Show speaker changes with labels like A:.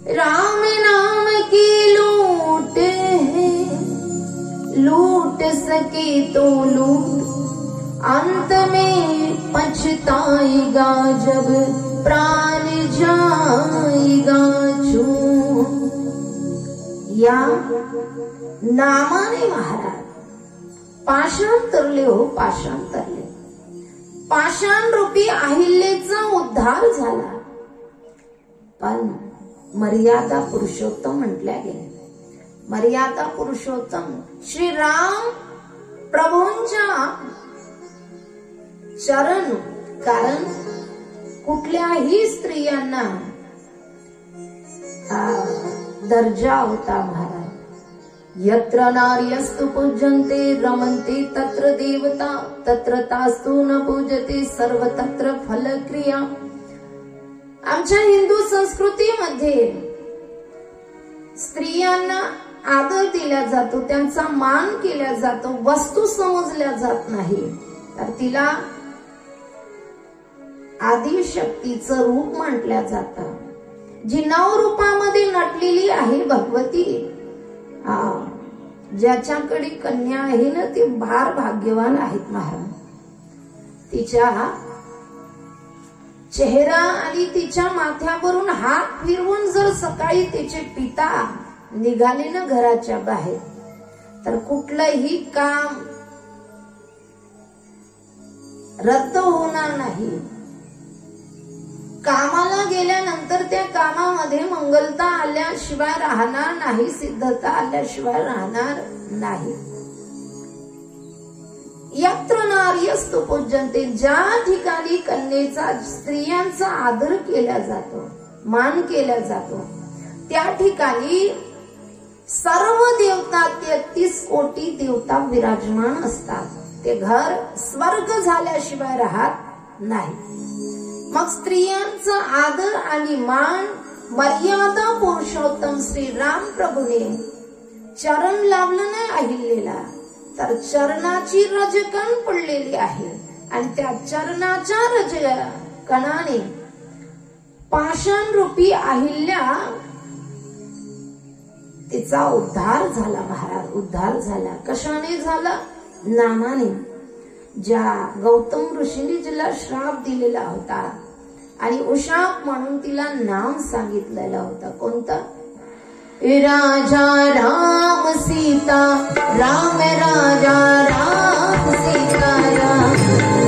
A: राम नाम की लूट है, लूट सके तो लूट, अंत में पछताएगा जब प्राण जाएगा छूट। या नामाने महाराज पाषाण हो, पाषाण तरले, पाषाण रूपी अहिल्याचा उद्धार झाला, पण मर्यादा पुरुषोत्तम म्हटल्या गेले। मर्यादा पुरुषोत्तम श्री राम प्रभूंच्या चरण, कारण कुठल्याही स्त्रियांना दर्जा होता महाराज। यत्र नार्यस्तु पूज्यन्ते रमन्ते तत्र देवता, तत्र तास्तु न पूजते सर्व तत्र फलक्रिया। आमच्या हिंदू संस्कृतीमध्ये स्त्रियांना आदर दिला जातो, त्यांचा मान केला जातो, वस्तू समजल्या जात नाही, तर तिला आदिशक्तीचं रूप म्हटलं जातं, जी 9 रूपामध्ये नटलेली आहे भगवती। ज्याच्याकडे कन्या आहे ना ते फार भाग्यवान आहेत महाराज। तिच्या चेहरा आणि तिच्या माथ्यावरून हात फिरवून जर सकाळी तिचे पिता निघाले ना घराच्या बाहेर, तर कुठलंही काम रद्द होणार नाही। कामाला गेल्यानंतर त्या कामामध्ये मंगलता आल्याशिवाय राहणार नाही, सिद्धता आल्याशिवाय राहणार नाही। यत्र नार्यस्तु पूज्यन्ते, ज्या ठिकाणी कन्येचा, स्त्रियांचा आदर केला जातो, मान केला जातो, त्या ठिकाणी सर्व देवता, 33 कोटी देवता विराजमान असतात। ते घर स्वर्ग झाल्याशिवाय राहत नाही। मग स्त्रियांचा आदर आणि मान मर्यादा पुरुषोत्तम श्री राम प्रभूने चरण लावलं नाही अहिल्याला, तर चरणाची रजकण पडलेली आहे, आणि त्या चरणाच्या रजकणाने पाषाण रूपी अहिल्या तिचा उद्धार झाला महाराज। उद्धार झाला कशाने झाला? नामाने। ज्या गौतम ऋषींनी जिला श्राप दिलेला होता आणि उशाप म्हणून तिला नाम सांगितलेलं होतं, कोणतं? राजा राम सीता राम, राजा राम सीता राम।